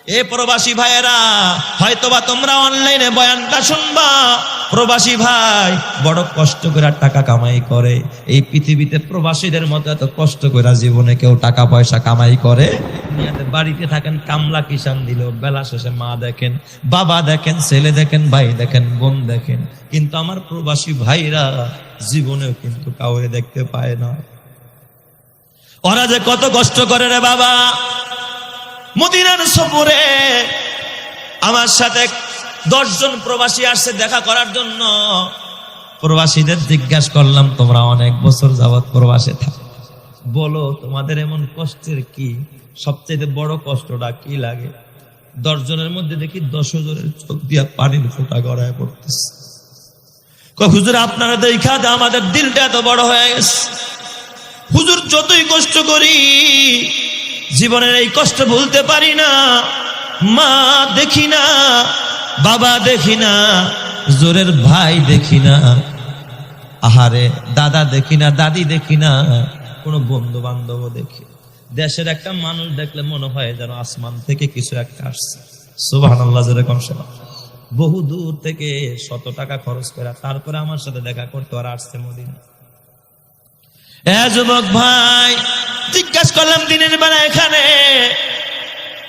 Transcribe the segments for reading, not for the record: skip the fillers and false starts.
এ প্রবাসী ভাইয়েরা, হয়তোবা তোমরা অনলাইনে বয়ানটা শুনবা, প্রবাসী ভাই বড় কষ্ট করে টাকা কামাই করে। এই পৃথিবীতে প্রবাসীদের মতো এত কষ্ট করে জীবনে কেউ টাকা পয়সা কামাই করে? বাড়িতে থাকেন, কামলা কিষান দিল, বেলা শেষে মা দেখেন, বাবা দেখেন, ছেলে দেখেন, ভাই দেখেন, বোন দেখেন, কিন্তু আমার প্রবাসী ভাইরা জীবনেও কিন্তু কাউরে দেখতে পায় না। ওরা যে কত কষ্ট করে রে বাবা। মদিনার সফরে আমার সাথে 10 জন প্রবাসী আসছে দেখা করার জন্য। প্রবাসীদের জিজ্ঞাসা করলাম, তোমরা অনেক বছর যাবত প্রবাসে থাকো, বলো তোমাদের এমন কষ্টের কি, সবচেয়ে বড় কষ্টটা কি লাগে? 10 জনের মধ্যে দেখি 10 জনের চোখ দিয়া পানির ফোঁটা গড়ায় পড়তেছে। হুজুর আপনারা দেখা আমাদের দিলটা এত বড় হয়ে গেছে। হুজুর যতই কষ্ট করি জীবনের এই কষ্ট ভুলতে পারি না। মা দেখি না, বাবা দেখি না, জোরের ভাই দেখি না, আহারে দাদা দেখি না, দাদি দেখি না, কোনো বন্ধু বান্ধব দেখি। দেশের একটা মানুষ দেখলে মনে হয় যেন আসমান থেকে কিছু একটা আসছে। সুবহানাল্লাহ, যেরকম বহু দূর থেকে 100 টাকা খরচ করে তারপরে আমার সাথে দেখা করতে আর আসছে মদিনা। যুবক ভাই, জিজ্ঞাসা করলাম দিনের বেলা এখানে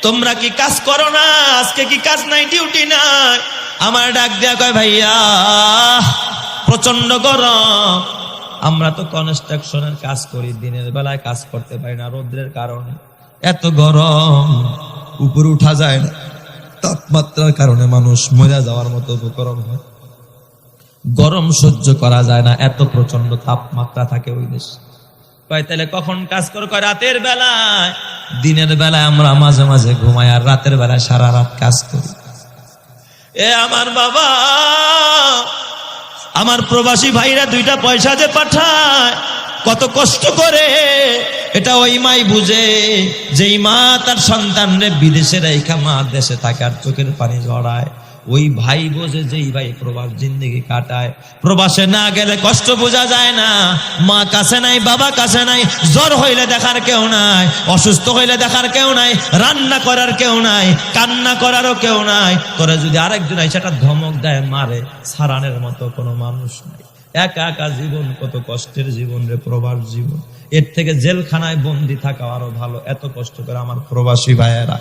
তোমরা কি কাজ করো না? আজকে কি কাজ নাই, ডিউটি নাই? আমার ডাক দেয়া কয়, ভাইয়া প্রচন্ড গরম, আমরা তো কনস্ট্রাকশনের কাজ করি, দিনের বেলায় কাজ করতে পারি না রোদ্রের কারণে। এত গরম, উপরে উঠা যায় না, তাপমাত্রার কারণে মানুষ মরে যাওয়ার মতো গরম হয়, গরম সহ্য করা যায় না, এত প্রচন্ড তাপমাত্রা থাকে ওই দেশে। কয় তাহলে কখন কাজ করো? কয় রাতের বেলায়। দিনের বেলায় আমরা মাঝে মাঝে ঘুমাই, আর রাতের বেলায় সারা রাত কাজ করি। এ আমার বাবা, আমার প্রবাসী ভাইরা 2টা পয়সা যে পাঠায় কত কষ্ট করে, এটা ওই মাই বুঝে, যেই মা তার সন্তানরে বিদেশে রেখা মা দেশে থাকে আর চোখের পানি ঝরায়। ওই ভাই বোঝে যেই ভাই প্রবাস জিন্দেগি কাটায়। প্রবাসে না গেলে কষ্ট বোঝা যায় না। মা কাছে নাই, বাবা কাছে নাই, জ্বর হইলে দেখার কেউ নাই, অসুস্থ হইলে দেখার কেউ নাই, রান্না করার কেউ নাই, কান্না করারও কেউ নাই। তোরা যদি আরেকজন সেটা ধমক দেয়, মারে, সারানের মতো কোনো মানুষ নাই। একা একা জীবন, কত কষ্টের জীবন রে প্রবাস জীবন। এর থেকে জেলখানায় বন্দি থাকা আরো ভালো। এত কষ্ট করে আমার প্রবাসী ভাইয়েরা,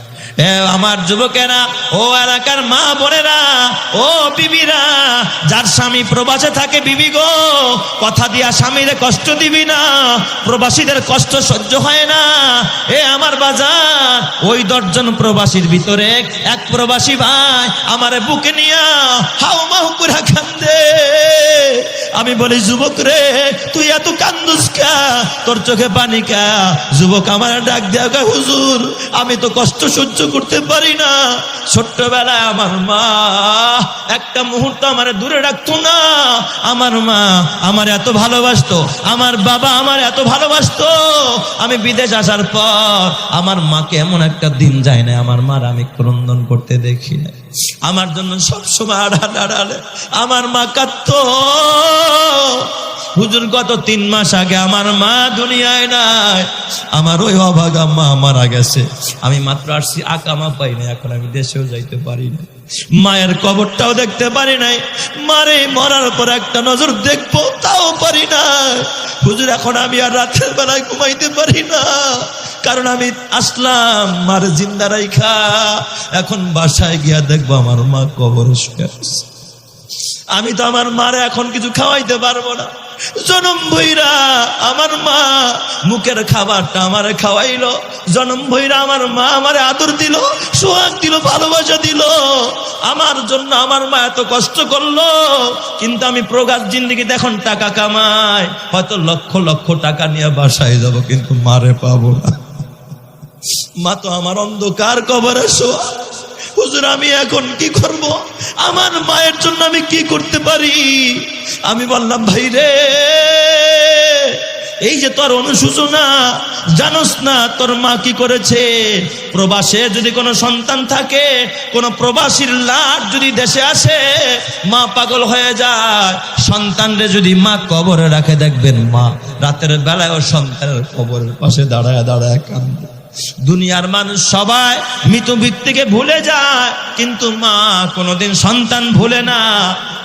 আমার যুবকেরা, ও এলাকার মা বোনেরা, ও বিবিরা, যার স্বামী প্রবাসে থাকে, বিবি গো, কথা দিয়া স্বামীরে কষ্ট দিবি না, প্রবাসীদের কষ্ট সহ্য হয় না। এ আমার বাজার, ওই 10 জন প্রবাসীর ভিতরে এক প্রবাসী ভাই আমারে বুকে নিয়া হাউ মাউ করে কান্দে। আমি বলি, যুবক রে, তুই এত কান্দুস কা, তোর চোখে পানি কা? যুবক আমার ডাক দেয়া কয়, হুজুর আমি তো কষ্ট সহ্য করতে পারি না। ছোট্টবেলায় আমার মা একটা মুহূর্ত আমার দূরে রাখতো না। আমার মা আমার এত ভালোবাসতো, আমার বাবা আমার এত ভালোবাসতো। আমি বিদেশ আসার পর আমার মাকে এমন একটা দিন যায় না আমার মার আমি ক্রন্দন করতে দেখি না। আমার জন্য সবসময় আড়ালে আমার মা কাঁদতো। হুজুর গত 3 মাস আগে আমার মা দুনিয়ায় নাই। আমার ওই অভাগা মা মারা গেছে। আমি মাত্র আসছি, আকামা পাই না, এখন আমি দেশেও যাইতে পারি না, মায়ের কবরটাও দেখতে পারি নাই। মারে মরার পর একটা নজর দেখবো তাও পারি না। হুজুর এখন আমি আর রাতের বেলায় ঘুমাইতে পারি না, কারণ আমি আসলাম মার জিন্দা রাইখা, এখন বাসায় গিয়া দেখবো আমার মা কবরে শুয়ে আছে। আমি তো আমার মারে এখন কিছু খাওয়াইতে পারবো না। জনম ভৈরা আমার মা মুখের খাবারটা আমারে খাওয়াইলো, জনম ভৈরা আমার মা আমারে আদর দিল, সোহাগ দিল, ভালোবাসা দিল। আমার জন্য আমার মা এত কষ্ট করলো। কিন্তু আমি প্রবাস জিন্দেগিতে এখন টাকা কামাই, হয়তো লক্ষ লক্ষ টাকা নিয়ে বাসায় যাব, কিন্তু মারে পাবো না। মা তো আমার অন্ধকার কবরে শোয়া। হুজুর আমি এখন কি করব? আমার মায়ের জন্য আমি কি করতে পারি? আমি বললাম, ভাই রে, এই যে তোর অনুশোচনা, জানোস না তোর মা কি করেছে? প্রবাসে যদি কোনো সন্তান থাকে, কোনো প্রবাসীর লাট যদি দেশে আসে, মা পাগল হয়ে যায়। সন্তানরে যদি মা কবরে রাখে, দেখবেন মা রাতের বেলায় ও সন্তানের কবরের পাশে দাঁড়ায় দাঁড়ায় কান্দে। দুনিয়ার মানুষ সবাই মৃত ব্যক্তিকে ভুলে যায়, কিন্তু মা কোনোদিন সন্তান ভুলে না।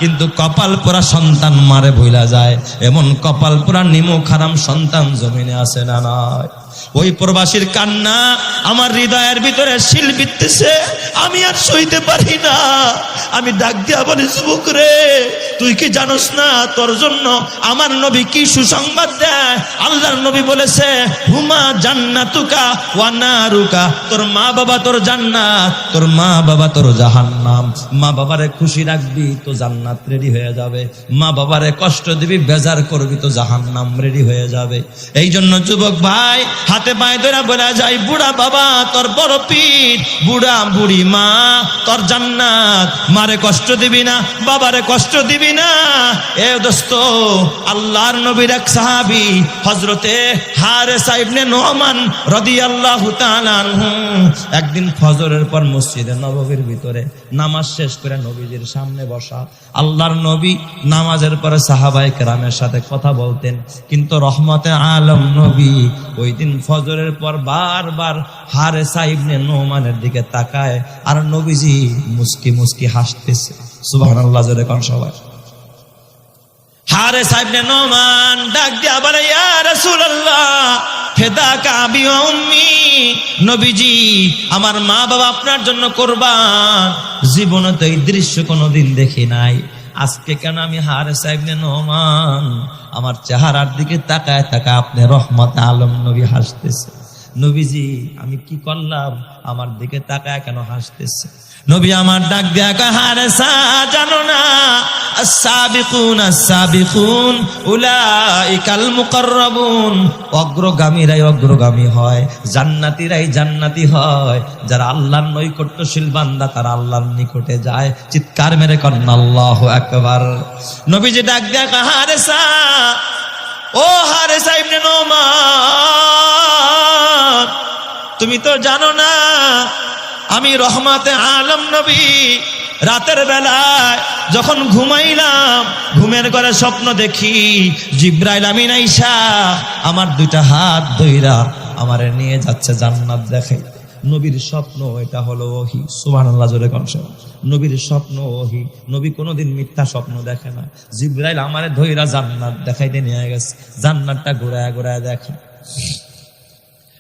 কিন্তু কপাল পোড়া সন্তান মারে ভুলা যায়, এমন কপাল পোড়া নিমুখ হারাম সন্তান জমিনে আসে না নয়। ওই প্রবাসীর কান্না আমার হৃদয়ের ভিতরে শিল বিঁধতেছে, আমি আর সইতে পারি না। আমি ডাক দিয়া বলি, যুবক রে, তুই কি জানোস না তোর জন্য আমার নবী কি সুসংবাদ দেয়? আল্লাহর নবী বলেছে, হুমা জান্নাতুকা ওয়া নারুকা, তোর মা বাবা তোর জান্নাত, তোর মা বাবা তোর জাহান্নাম। মা বাবারে খুশি রাখবি তো জান্নাত রেডি হয়ে যাবে, মা বাবারে কষ্ট দিবি বেজার করবি তো জাহান্নাম রেডি হয়ে যাবে। এই জন্য যুবক ভাই হাতে পায়ে ধরে বলা যায়, বুড়া বাবা তোর বড় পিঠ, বুড়া বুড়ি মা তোর জান্নাত, মারে কষ্ট দিবি না, বাবারে কষ্ট দিবি না। এ দোস্ত, আল্লাহর নবীর এক সাহাবী হযরতে হারেসা ইবনে নোমান রাদিয়াল্লাহু তাআলা আনহু একদিন ফজরের পর মসজিদে নববীর ভিতরে নামাজ শেষ করে নবীজির সামনে বসা। আল্লাহর নবী নামাজের পরে সাহাবায়ে কেরামের সাথে কথা বলতেন, কিন্তু রহমতে আলম নবী ওই দিন ফজরের পর বারবার হারেসা ইবনে নোমানের দিকে তাকায়, আর নবীজি মুস্কি মুস্কি হাসতেছে। সুবহানাল্লাহ জোরে কোন সবাই। হারেসা ইবনে নোমান ডাক দিয়া বলে, ইয়া রাসূলুল্লাহ ফিদাকা আবি ওয়া উম্মি, নবীজি আমার মা বাবা আপনার জন্য কুরবান। জীবনে তো এই দৃশ্য কোনোদিন দেখি নাই, আজকে কেন আমি হারেসা ইবনে নোমান আমার চেহারার দিকে তাকায় তাকায় আপনি রহমতে আলম নবী হাসতেছে। নবীজি আমি কি করলাম, আমার দিকে তাকায় কেন হাসতেছে? নবী আমার ডাক দিয়া কয়, হারেসা জানো না, আস-সাবিকুন আস-সাবিকুন উলাইকাল মুকাররাবুন, অগ্রগামীরাই অগ্রগামী হয়, জান্নাতীরাই জান্নাতি হয়। যারা আল্লাহর নৈকট্যশীল বান্দা তারা আল্লাহর নিকটে যায়। চিৎকার মেরে করেন আল্লাহু আকবার। নবীজি ডাক দিয়া কয়, হারেসা, ও হারেসা ইবনে নোমান, তুমি তো জানো না আমি রহমতে আলম নবী রাতের বেলায় যখন ঘুমাইলাম, ঘুমের ঘরে স্বপ্ন দেখি জিব্রাইল আমিন আইসা আমার দুইটা হাত ধইরা আমারে নিয়ে যাচ্ছে জান্নাত দেখাই। নবীর স্বপ্ন এটা হলো ওহী। সুবহানাল্লাহ জোরে কোন সবাই। নবীর স্বপ্ন ওহী, নবী কোনোদিন মিথ্যা স্বপ্ন দেখে না। জিব্রাইল আমারে ধইরা জান্নাত দেখাইতে নিয়ে গেছে, জান্নাতটা ঘুরায় ঘুরায় দেখা।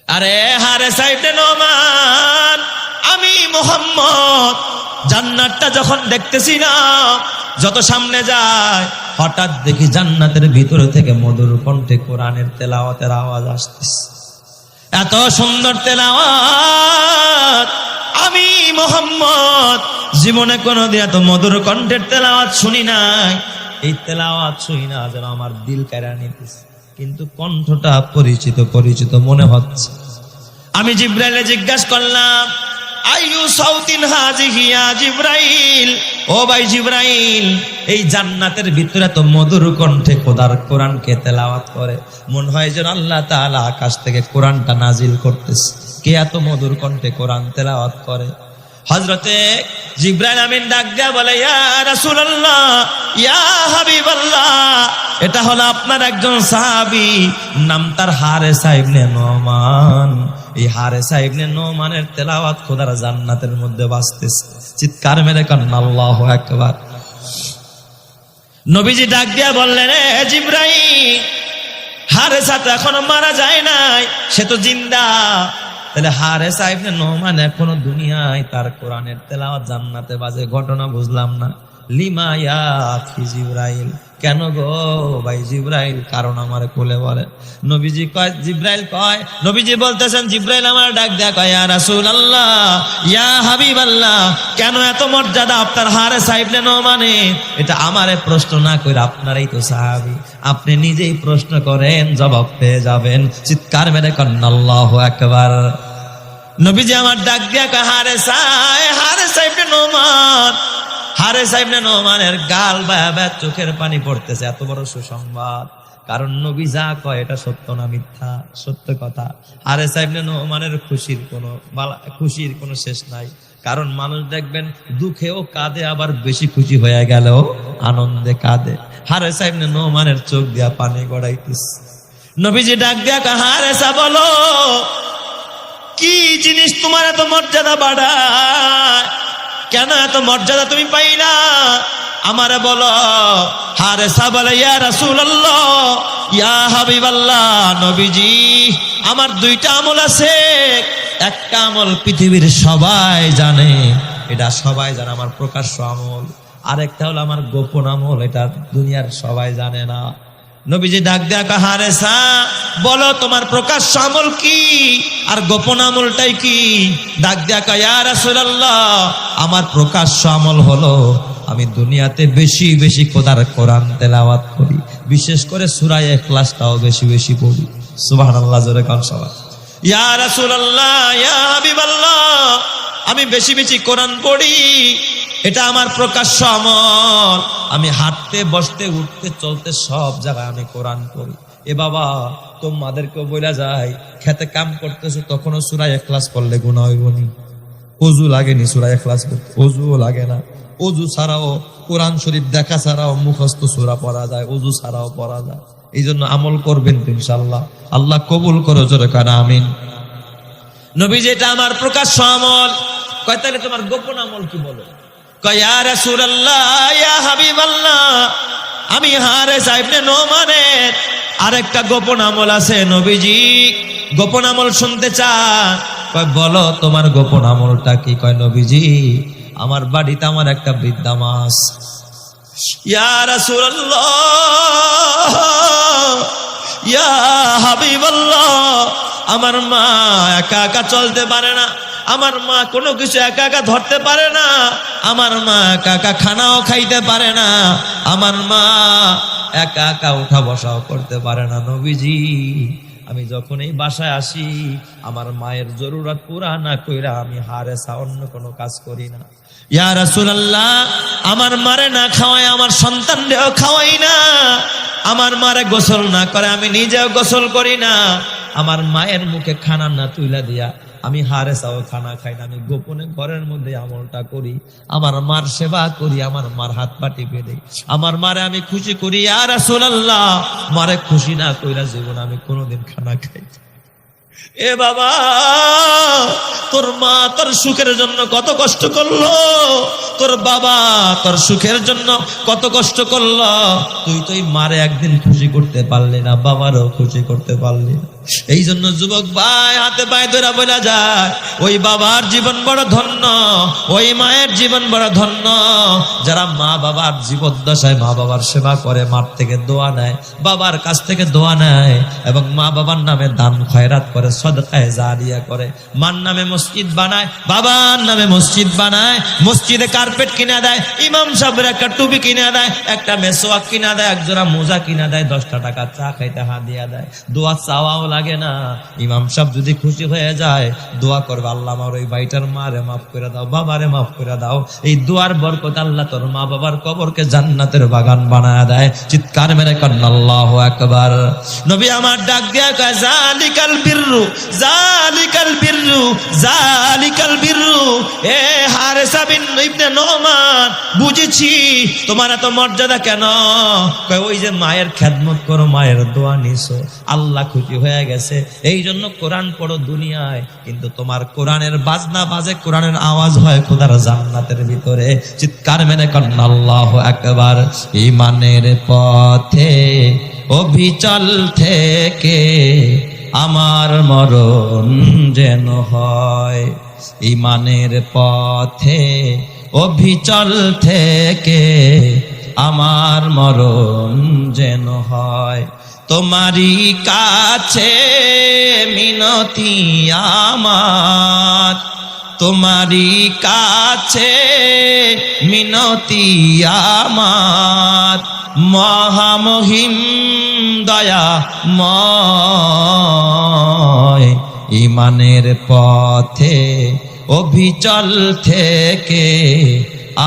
আরে হারেসা ইবনে নোমান, আমি মুহাম্মদ জান্নাতটা যখন দেখতেছি না, যত সামনে যায় হঠাৎ দেখি জান্নাতের ভিতর থেকে মধুর কণ্ঠে কোরআনের তেলাওয়াতের আওয়াজ আসতেছে। এত সুন্দর তেলাওয়াত আমি মুহাম্মদ জীবনে কোনোদিন এত মধুর কণ্ঠের তেলাওয়াত শুনি নাই। এই তেলাওয়াত শুনি না যেন আমার দিল কেড়ে নিতেছে, কিন্তু কণ্ঠটা পরিচিত পরিচিত মনে হচ্ছে। আমি জিব্রাইলে জিজ্ঞাসা করলাম, আইয়ু সাউতিন হাযিহি ইয়া জিব্রাইল, ও ভাই জিব্রাইল, এই জান্নাতের ভিতরে তো মধুর কণ্ঠে খোদার কোরআনকে তেলাওয়াত করে, মনে হয় যেন আল্লাহ তাআলা আকাশ থেকে কোরআনটা নাজিল করতেছে। কে এত মধুর কণ্ঠে কোরআন তেলাওয়াত করে? হযরতে জিব্রাইল আমিন ডাক দিয়া বলে, ইয়া রাসূলুল্লাহ, ইয়া হাবিবাল্লাহ, এটা হলো আপনার একজন সাহাবী, নাম তার হারেসা ইবনে নোমান। এই হারেসা ইবনে নোমানের তেলাওয়াত খোদার জান্নাতের মধ্যে বাজতেছে। চিৎকার মেরে কান্না আল্লাহু আকবার। নবীজি ডাক দিয়া বললেন, এ জিব্রাইল, হারেসা তো এখনো মারা যায় নাই, সে তো জিন্দা। তাহলে হারেসা ইবনে নোমান এখনো দুনিয়ায়, তার কোরআনের তেলাওয়াত জান্নাতে বাজে, ঘটনা বুঝলাম না। লিমা ইয়া আখি জিব্রাইল, কেন গো ভাই জিব্রাইল? কারণ আমার কোলে বলে। নবীজি কয়, জিব্রাইল কয়, নবীজি বলতেছেন, জিব্রাইল আমার ডাক দেয়া কয়, ইয়া রাসূলুল্লাহ, ইয়া হাবিবাল্লাহ, কেন এত মর্যাদা আপনার হারেসা ইবনে নোমানে? এটা আমারে প্রশ্ন না কইরা আপনারই তো সাহাবী, আপনি নিজেই প্রশ্ন করেন, জবাব পেয়ে যাবেন। চিৎকার মেরে করেন আল্লাহু আকবার। নবীজি আমার ডাক দেয়া কয়, হারেসা, হারেসা ইবনে নোমান। হারেসা ইবনে নোমানের গাল বায়া চোখের পানি পড়তেছে। এত বড় সুসংবাদ, কারণ নবী যা কয় এটা সত্য না মিথ্যা? সত্য কথা। হারেসা ইবনে নোমানের খুশির কোনো শেষ নাই, কারণ মানুষ দেখবেন দুঃখেও কাঁদে, আবার বেশি খুশি হয়ে গেলেও আনন্দে কাঁদে। হারেসা ইবনে নোমানের চোখ দিয়া পানি গড়াইতেছে। নবীজি ডাক দিয়া কয়, হারেসা বলো, কি জিনিস তোমার এত মর্যাদা বাড়ায়? কেন এত মর্যাদা তুমি পাইলা? আমারে বলো। হারেসা বলে, ইয়া রাসূলুল্লাহ, ইয়া হাবিবাল্লাহ, নবীজি, আমার দুইটা আমল আছে। একটা আমল পৃথিবীর সবাই জানে, এটা সবাই জানে, আমার প্রকাশ্য আমল। আরেকটা হলো আমার গোপন আমল, এটা দুনিয়ার সবাই জানে না। নবীজি ডাক দেয়া, হারেসা বলো তোমার প্রকাশ্য আমল কি আর গোপন আমলটাই কি? ডাক দেয়া, ইয়া রাসূলুল্লাহ, আমার প্রকাশ্য আমল হলো আমি দুনিয়াতে বেশি বেশি খোদার কোরআন তেলাওয়াত করি, বিশেষ করে সূরা ইখলাসটাও বেশি বেশি পড়ি। সুবহানাল্লাহ, জোরে কান সবাই। ইয়া রাসূলুল্লাহ, ইয়া হাবিবাল্লাহ, আমি বেশি বেশি কোরআন পড়ি, এটা আমার প্রকাশ্য আমল। আমি হাঁটতে বসতে উঠতে চলতে সব জায়গায় আমি কোরআন পড়ি। এ বাবা, তোমাদেরকেও বলা যায়, খেতে কাম করতেছো তখনও সূরা ইখলাস পড়লে গুনাহ হইব নি? ওযু লাগেনি সূরা ইখলাস পড়তে? ওযুও লাগে না। ওযু ছাড়াও কোরআন শরীফ দেখা ছাড়াও মুখস্থ সূরা পড়া যায়, ওযু ছাড়াও পড়া যায়। এই জন্য আমল করবেন তো ইনশাআল্লাহ, আল্লাহ কবুল করো, জোরে কান আমিন। নবী, যেটা আমার প্রকাশ্য আমল। কয় তাহলে তোমার গোপন আমল কি বলো? কয়, ইয়া রাসূলুল্লাহ, ইয়া হাবিবাল্লাহ, আমি হারেসা ইবনে নোমানের আরেকটা গোপন আমল আছে নবীজি, গোপন আমল শুনতে চান? কয় বলো তোমার গোপন আমলটা কি? কয় নবীজি, আমার বাড়িতে আমার একটা বৃদ্ধা মা আছে। ইয়া রাসূলুল্লাহ, ইয়া হাবিবাল্লাহ, আমার মা একা একা চলতে পারে না, আমার মা কোনো কিছু একা একা ধরতে পারে না, আমার মা একা একা খানাও খাইতে পারে না, আমার মা একা একা উঠা বসাও করতে পারে না। নবীজি, আমি যখন এই বাসায় আসি, আমার মায়ের জরুরত পুরা না কইরা আমি হারেসা অন্য কোনো কাজ করি না। ইয়া রাসূলুল্লাহ, আমার মারে না খাওয়াই আমার সন্তানদেরও খাওয়াই না, আমার মারে গোসল না করে আমি নিজেও গোসল করি না, আমার মায়ের মুখে খানা না তুইলা দিয়া আমি হারেসাও খানা খাই না। আমি গোপনে ঘরের মধ্যে আমলটা করি, আমার মার সেবা করি, আমার মার হাত পা টিপে দেই, আমার মারে আমি খুশি করি। ইয়া রাসূলুল্লাহ, মারে খুশি না কইরা জীবন আমি কোনোদিন খানা খাই। এ বাবা, তোর মা তোর সুখের জন্য কত কষ্ট করলো, তোর বাবা তোর সুখের জন্য কত কষ্ট করলো, তুই তো মারে একদিন খুশি করতে পারলি না, বাবারও খুশি করতে পারলি না। এই জন্য যুবক ভাই, হাতে পায়ে ধরে বলা যায়, ওই বাবার জীবন বড় ধন্য, ওই মায়ের জীবন বড় ধন্য, যারা মা বাবার জীবদ্দশায় মা বাবার সেবা করে, মার থেকে দোয়া নেয়, বাবার কাছ থেকে দোয়া নেয়, এবং মা বাবার নামে দান খয়রাত করে, সদকায়ে জারিয়া করে, মার নামে মসজিদ বানায়, বাবার নামে মসজিদ বানায়, মসজিদে কার্পেট কিনে দেয়, ইমাম সাহেবের একটা টুপি কিনে দেয়, একটা মেসওয়াক কিনে দেয়, একজোড়া মোজা কিনে দেয়, 10টা টাকা চা খাইতে হাদিয়া দেয়। দোয়া চাওয়াও লাগে না। ইমাম সাহেব যদি খুশি হয়ে যায়, দোয়া করবে, আল্লাহ আমার ওই ভাইটার মারে মাফ করে দাও, বাবারে মাফ করে দাও। এই দোয়ার বরকত আল্লাহ তোর মা বাবার কবরকে জান্নাতের বাগান বানায় দেয়। চিৎকার মেরে কন্না আল্লাহু আকবার। নবী আমার ডাক দিয়া কয়, জালিকাল বিররু, জালিকাল বিররু, জালিকাল বিররু। এ হারেসা ইবনে নোমান, বুঝেছি তোমার এত মর্যাদা কেন। কয়, ওই যে মায়ের খেদমত করো, মায়ের দোয়া নিছো, আল্লাহ খুশি হয়ে গেছে, এই জন্য কোরআন পড়ো দুনিয়ায়, কিন্তু তোমার কোরআনের বাজনা বাজে, কোরআনের আওয়াজ হয় খোদার জান্নাতের ভিতরে। চিৎকার মেরে কন্না আল্লাহু আকবার। ঈমানের পথে অবিচল থেকে আমার মরণ যেন হয়, ঈমানের পথে অবিচল থেকে আমার মরণ যেন হয়। তোমারই কাছে মিনতি আমার, তোমারই কাছে মিনতি আমার, মহামহিম দয়াময়। ঈমানের পথে অবিচল থেকে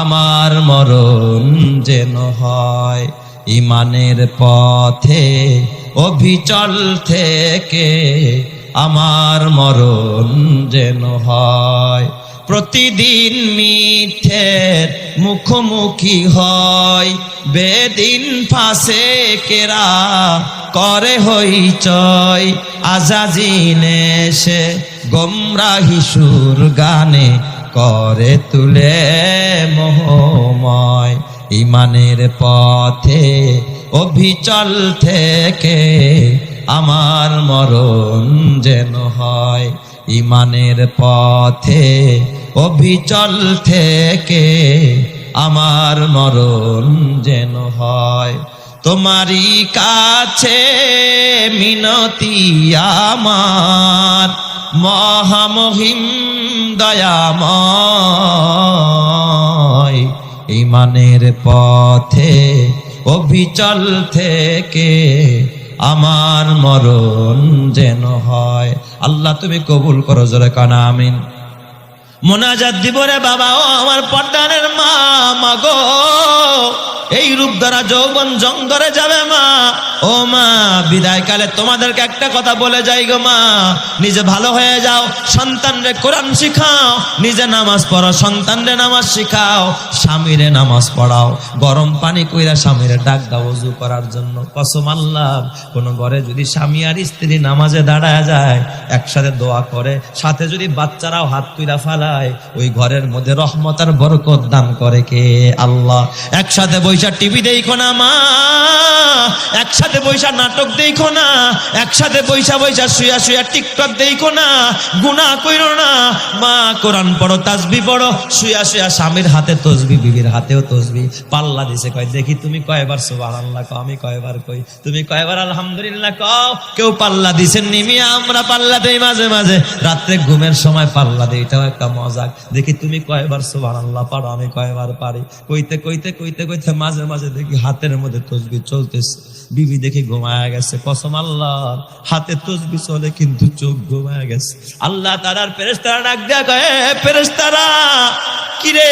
আমার মরণ যেন হয়, ঈমানের পথে অবিচল থেকে আমার মরণ যেন হয়। প্রতিদিন মিথ্যের মুখোমুখি হয়, বেদিন ফাঁসে কেরা করে হইচই, আজাজিল এসে গোমরাহি সুর গানে করে তুলে মোহময়। ইমানের পথে অবিচল থেকে আমার মরণ যেন হয়, ইমানের পথে অবিচল থেকে আমার মরণ যেন হয়। তোমারই কাছে মিনতি আমার মহামহিম দয়াময়, ইমানের পথে অবিচল থেকে আমার মরণ যেন হয়। আল্লাহ তুমি কবুল করো, জোরে কানা আমিন। মোনাজাত দিব রে বাবা, ও আমার পর্দানের মা, মাগো এই রূপ দ্বারা যৌবন জং ধরে যাবে মা। ও মা, বিদায় কালে তোমাদেরকে একটা কথা বলে যাই গো মা, নিজে ভালো হয়ে যাও, সন্তানরে কোরআন শিখাও, নিজে নামাজ পড়ো, সন্তানরে নামাজ শিখাও, স্বামীরে নামাজ পড়াও, গরম পানি কইরা স্বামীরে ডাক দাও ওযু করার জন্য। কসম আল্লাহ, কোন ঘরে যদি স্বামী আর স্ত্রী নামাজে দাঁড়ায় যায়, একসাথে দোয়া করে, সাথে যদি বাচ্চারাও হাত কইরা ফালায়, ওই ঘরের মধ্যে রহমত আর বরকত দান করে কে? আল্লাহ। একসাথে বৈশা টিভি দেখো না মা, একসাথে বৈশা নাটক দেখো না, একসাথে বৈশা বৈশা শুয়া শুয়া টিকটক দেখো না, গুনাহ কইরো না মা। কোরআন পড়ো, তাসবিহ পড়ো, শুয়া শুয়া স্বামীর হাতে তসবিহ, বিবির হাতেও তসবিহ। পাল্লা দিছে কয় দেখি তুমি কয়বার সুবহানাল্লাহ কও, আমি কয়বার কই, তুমি কয়বার আলহামদুলিল্লাহ কও। কেউ পাল্লা দিছেন নিমিয়া, আমরা পাল্লা দেই মাঝে মাঝে, রাত্রে ঘুমের সময় পাল্লা দেই, এটাও একটা মজাক। দেখি তুমি কয়বার সুবহানাল্লাহ পারো, আমি কয়বার পারি। কইতে কইতে কইতে কইতে মাঝে মাঝে দেখি হাতের মধ্যে তসবিহ চলতেছে, বিবি দেখি ঘুমায়া গেছে। কসম আল্লাহ, হাতে তসবিহ চলে কিন্তু চোখ ঘুমায়া গেছে। আল্লাহ তাআলার ফেরেশতারা ডাক দেয়া কয়, ফেরেশতারা কিরে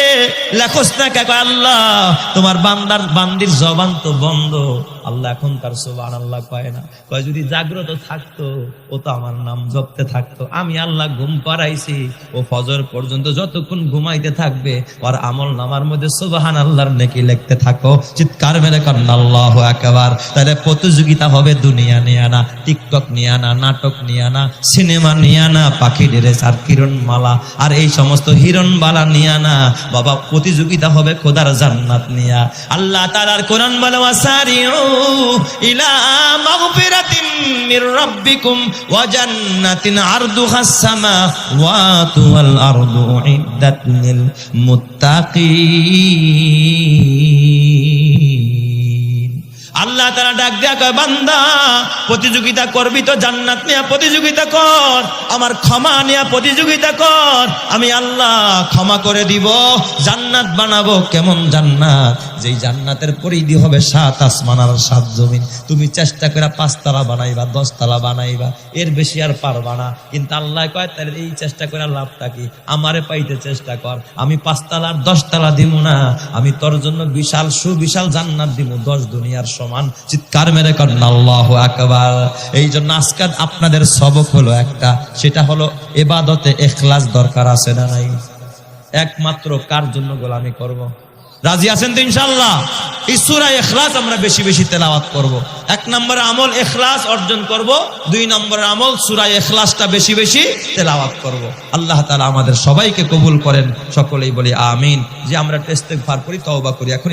লেখস না কে? কয় আল্লাহ তোমার বান্দির জবান তো বন্ধ। আল্লাহ এখন তার সুবহানাল্লাহ কয় না, কয় যদি জাগ্রত থাকতো ও তো আমার নাম জপতে থাকতো। আমি আল্লাহ ঘুম পাড়াইছি, ও ফজর পর্যন্ত যতক্ষণ ঘুমাইতে থাকবে ওর আমল নামার মধ্যে সুবহানাল্লাহর নেকি লিখতে থাকো। চিৎকার মেরে কান আল্লাহু আকবার। তাহলে প্রতিযোগিতা হবে দুনিয়া নিয়ে না, টিকটক নিয়ে না, নাটক নিয়ে না, সিনেমা নিয়ে না, পাখি ড্রেস আর কিরণমালা আর এই সমস্ত হিরণবালা নিয়ে না বাবা, প্রতিযোগিতা হবে খোদার জান্নাত নিয়া। আল্লাহ তাআলার কোরআন বলে, ওয়াসারিউ ইলা মাগফিরাতিম মির রাব্বিকুম ওয়া জান্নাতিন আরদুহাস সামাওয়াতু ওয়াল আরদু উইদ্দাত লিল মুত্তাকিন। আল্লাহ তাআলা ডাক দেয়া কয়, বান্দা প্রতিযোগিতা করবি তো জান্নাত নিয়ে প্রতিযোগিতা কর, আমার ক্ষমা নিয়ে প্রতিযোগিতা কর। আমি আল্লাহ ক্ষমা করে দিব, জান্নাত বানাবো। কেমন জান্নাত? যেই জান্নাতের পরিধি হবে 7 আসমান আর 7 জমিন। তুমি চেষ্টা করে 5 তলা বানাইবা, 10 তলা বানাইবা, এর বেশি আর পারবা না। কিন্তু আল্লাহ কয়, তাহলে এই চেষ্টা করে লাভটা কি? আমারে পাইতে চেষ্টা কর, আমি 5 তলা আর 10 তলা দিব না, আমি তোর জন্য বিশাল সুবিশাল জান্নাত দিব, 10 দুনিয়ার সমান। চিৎকার মেরে করেন আল্লাহু আকবার। এই জন্য আজকে আপনাদের সবক হলো একটা, সেটা হলো ইবাদতে ইখলাস দরকার আছে না নাই? একমাত্র কার জন্য গোলামি করব? রাজি আছেন তো ইনশাআল্লাহ? এই সূরা ইখলাস আমরা বেশি বেশি তেলাওয়াত করব। 1 নম্বরে আমল ইখলাস অর্জন করব, 2 নম্বরে আমল সূরা ইখলাসটা বেশি বেশি তেলাওয়াত করব। আল্লাহ তাআলা আমাদের সবাইকে কবুল করেন, সকলেই বলি আমিন। যে আমরা ইস্তেগফার করি, তওবা করি। এখন